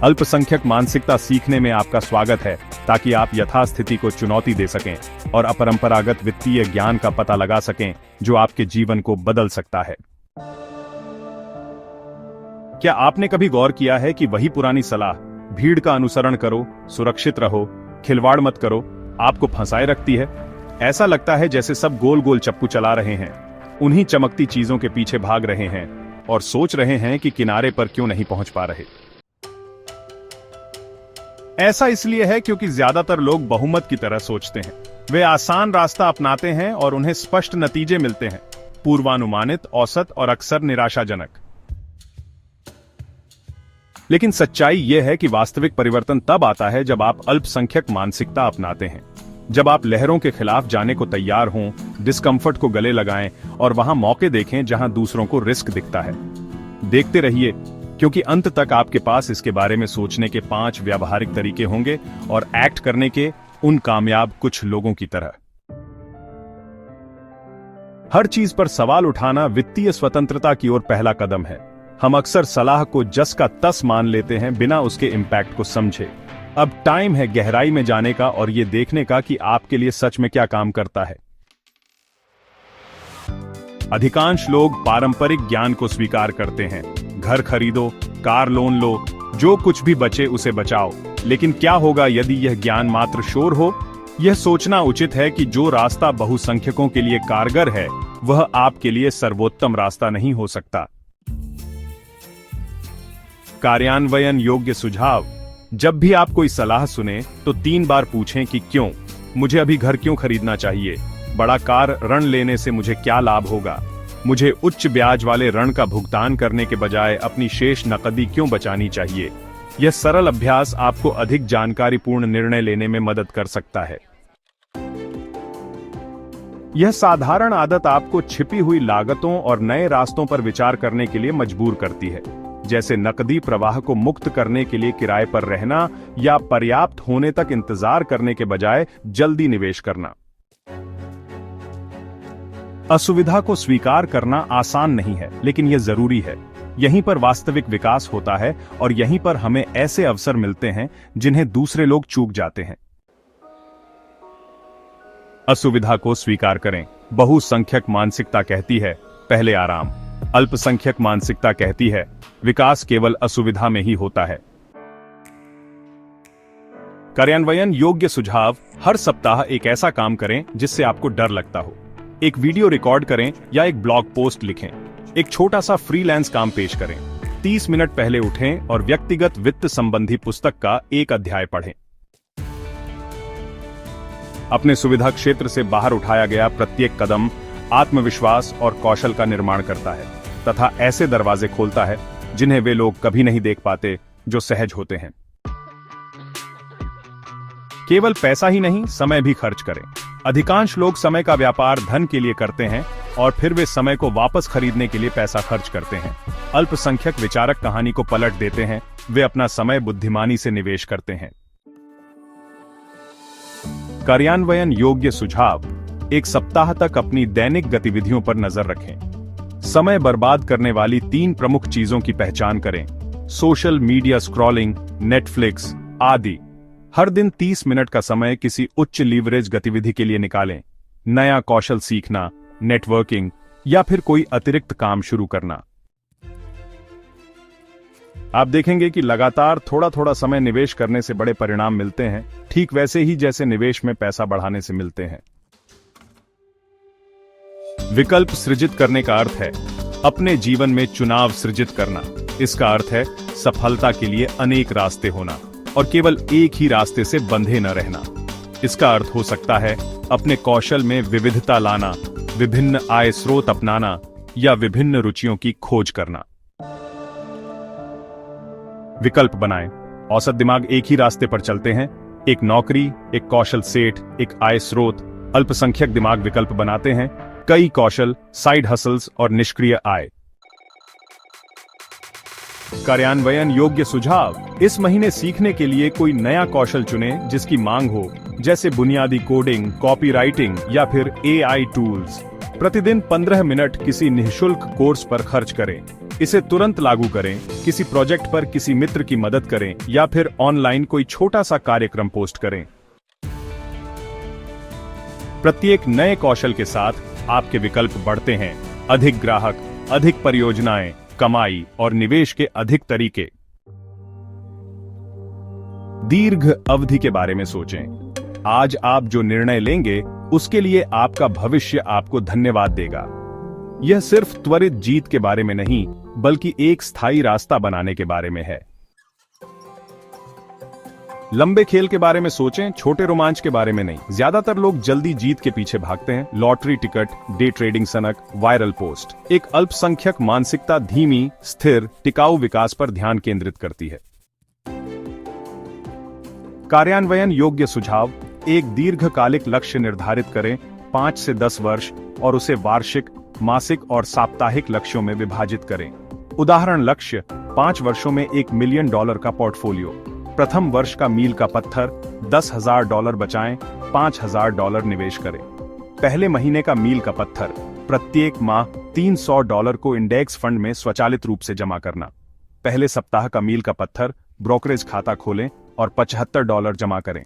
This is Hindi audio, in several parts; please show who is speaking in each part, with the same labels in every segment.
Speaker 1: अल्पसंख्यक मानसिकता सीखने में आपका स्वागत है, ताकि आप यथास्थिति को चुनौती दे सकें और अपरंपरागत वित्तीय ज्ञान का पता लगा सकें जो आपके जीवन को बदल सकता है। क्या आपने कभी गौर किया है कि वही पुरानी सलाह, भीड़ का अनुसरण करो, सुरक्षित रहो, खिलवाड़ मत करो, आपको फंसाए रखती है? ऐसा लगता है जैसे सब गोल गोल चप्पू चला रहे हैं, उन्हीं चमकती चीजों के पीछे भाग रहे हैं और सोच रहे हैं कि किनारे पर क्यों नहीं पहुंच पा रहे। ऐसा इसलिए है क्योंकि ज्यादातर लोग बहुमत की तरह सोचते हैं। वे आसान रास्ता अपनाते हैं और उन्हें स्पष्ट नतीजे मिलते हैं, पूर्वानुमानित, औसत और अक्सर निराशाजनक। लेकिन सच्चाई यह है कि वास्तविक परिवर्तन तब आता है जब आप अल्पसंख्यक मानसिकता अपनाते हैं, जब आप लहरों के खिलाफ जाने को तैयार हों, डिस्कंफर्ट को गले लगाएं और वहां मौके देखें जहां दूसरों को रिस्क दिखता है। देखते रहिए, क्योंकि अंत तक आपके पास इसके बारे में सोचने के 5 व्यावहारिक तरीके होंगे और एक्ट करने के उन कामयाब कुछ लोगों की तरह। हर चीज पर सवाल उठाना वित्तीय स्वतंत्रता की ओर पहला कदम है। हम अक्सर सलाह को जस का तस मान लेते हैं, बिना उसके इम्पैक्ट को समझे। अब टाइम है गहराई में जाने का और यह देखने का कि आपके लिए सच में क्या काम करता है। अधिकांश लोग पारंपरिक ज्ञान को स्वीकार करते हैं। घर खरीदो, कार लोन लो, जो कुछ भी बचे उसे बचाओ। लेकिन क्या होगा यदि यह ज्ञान मात्र शोर हो? यह सोचना उचित है कि जो रास्ता बहुसंख्यकों के लिए कारगर है, वह आपके लिए सर्वोत्तम रास्ता नहीं हो सकता। कार्यान्वयन योग्य सुझाव। जब भी आप कोई सलाह सुने तो 3 बार पूछें कि क्यों? मुझे अभी घर क्यों खरीदना चाहिए? बड़ा कार ऋण लेने से मुझे क्या लाभ होगा? मुझे उच्च ब्याज वाले ऋण का भुगतान करने के बजाय अपनी शेष नकदी क्यों बचानी चाहिए? यह सरल अभ्यास आपको अधिक जानकारीपूर्ण निर्णय लेने में मदद कर सकता है। यह साधारण आदत आपको छिपी हुई लागतों और नए रास्तों पर विचार करने के लिए मजबूर करती है, जैसे नकदी प्रवाह को मुक्त करने के लिए किराए पर रहना या पर्याप्त होने तक इंतजार करने के बजाय जल्दी निवेश करना। असुविधा को स्वीकार करना आसान नहीं है, लेकिन यह जरूरी है। यहीं पर वास्तविक विकास होता है और यहीं पर हमें ऐसे अवसर मिलते हैं जिन्हें दूसरे लोग चूक जाते हैं। असुविधा को स्वीकार करें। बहुसंख्यक मानसिकता कहती है, पहले आराम। अल्पसंख्यक मानसिकता कहती है, विकास केवल असुविधा में ही होता है। कार्यान्वयन योग्य सुझाव। हर सप्ताह एक ऐसा काम करें जिससे आपको डर लगता हो। एक वीडियो रिकॉर्ड करें या एक ब्लॉग पोस्ट लिखें। एक छोटा सा फ्रीलांस काम पेश करें। 30 मिनट पहले उठें और व्यक्तिगत वित्त संबंधी पुस्तक का एक अध्याय पढ़ें। अपने सुविधा क्षेत्र से बाहर उठाया गया प्रत्येक कदम आत्मविश्वास और कौशल का निर्माण करता है तथा ऐसे दरवाजे खोलता है जिन्हें वे लोग कभी नहीं देख पाते जो सहज होते हैं। केवल पैसा ही नहीं, समय भी खर्च करें। अधिकांश लोग समय का व्यापार धन के लिए करते हैं और फिर वे समय को वापस खरीदने के लिए पैसा खर्च करते हैं। अल्पसंख्यक विचारक कहानी को पलट देते हैं। वे अपना समय बुद्धिमानी से निवेश करते हैं। कार्यान्वयन योग्य सुझाव। एक सप्ताह तक अपनी दैनिक गतिविधियों पर नजर रखें। समय बर्बाद करने वाली 3 प्रमुख चीजों की पहचान करें। सोशल मीडिया स्क्रॉलिंग, नेटफ्लिक्स आदि। हर दिन 30 मिनट का समय किसी उच्च लीवरेज गतिविधि के लिए निकालें। नया कौशल सीखना, नेटवर्किंग या फिर कोई अतिरिक्त काम शुरू करना। आप देखेंगे कि लगातार थोड़ा थोड़ा समय निवेश करने से बड़े परिणाम मिलते हैं, ठीक वैसे ही जैसे निवेश में पैसा बढ़ाने से मिलते हैं। विकल्प सृजित करने का अर्थ है अपने जीवन में चुनाव सृजित करना। इसका अर्थ है सफलता के लिए अनेक रास्ते होना और केवल एक ही रास्ते से बंधे न रहना। इसका अर्थ हो सकता है अपने कौशल में विविधता लाना, विभिन्न आय स्रोत अपनाना या विभिन्न रुचियों की खोज करना। विकल्प बनाएं। औसत दिमाग एक ही रास्ते पर चलते हैं, एक नौकरी, एक कौशल सेट, एक आय स्रोत। अल्पसंख्यक दिमाग विकल्प बनाते हैं, कई कौशल, साइड हसल्स और निष्क्रिय आय। कार्यान्वयन योग्य सुझाव। इस महीने सीखने के लिए कोई नया कौशल चुनें जिसकी मांग हो, जैसे बुनियादी कोडिंग, कॉपीराइटिंग या फिर AI टूल्स। प्रतिदिन 15 मिनट किसी निःशुल्क कोर्स पर खर्च करें। इसे तुरंत लागू करें, किसी प्रोजेक्ट पर किसी मित्र की मदद करें या फिर ऑनलाइन कोई छोटा सा कार्यक्रम पोस्ट करें। प्रत्येक नए कौशल के साथ आपके विकल्प बढ़ते हैं। अधिक ग्राहक, अधिक परियोजनाएं, कमाई और निवेश के अधिक तरीके। दीर्घ अवधि के बारे में सोचें। आज आप जो निर्णय लेंगे उसके लिए आपका भविष्य आपको धन्यवाद देगा। यह सिर्फ त्वरित जीत के बारे में नहीं, बल्कि एक स्थायी रास्ता बनाने के बारे में है। लंबे खेल के बारे में सोचें, छोटे रोमांच के बारे में नहीं। ज्यादातर लोग जल्दी जीत के पीछे भागते हैं। लॉटरी टिकट, डे ट्रेडिंग सनक, वायरल पोस्ट। एक अल्पसंख्यक मानसिकता धीमी, स्थिर, टिकाऊ विकास पर ध्यान केंद्रित करती है। कार्यान्वयन योग्य सुझाव। एक दीर्घकालिक लक्ष्य निर्धारित करें, 5 से 10 वर्ष, और उसे वार्षिक, मासिक और साप्ताहिक लक्ष्यों में विभाजित करें। उदाहरण लक्ष्य: 5 वर्षों में $1 मिलियन का पोर्टफोलियो। प्रथम वर्ष का मील का पत्थर: $10,000 बचाएं, $5,000 निवेश करें। पहले महीने का मील का पत्थर: प्रत्येक माह $300 को इंडेक्स फंड में स्वचालित रूप से जमा करना। पहले सप्ताह का मील का पत्थर: ब्रोकरेज खाता खोलें और $75 जमा करें।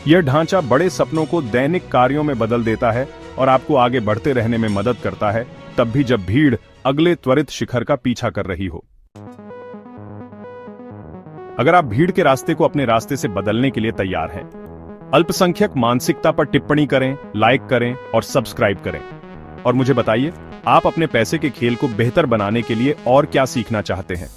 Speaker 1: यह ढांचा बड़े सपनों को दैनिक कार्यों में बदल देता है और आपको आगे बढ़ते रहने में मदद करता है, तब भी जब भीड़ अगले त्वरित शिखर का पीछा कर रही हो। अगर आप भीड़ के रास्ते को अपने रास्ते से बदलने के लिए तैयार हैं, अल्पसंख्यक मानसिकता पर टिप्पणी करें, लाइक करें और सब्सक्राइब करें। और मुझे बताइए, आप अपने पैसे के खेल को बेहतर बनाने के लिए और क्या सीखना चाहते हैं।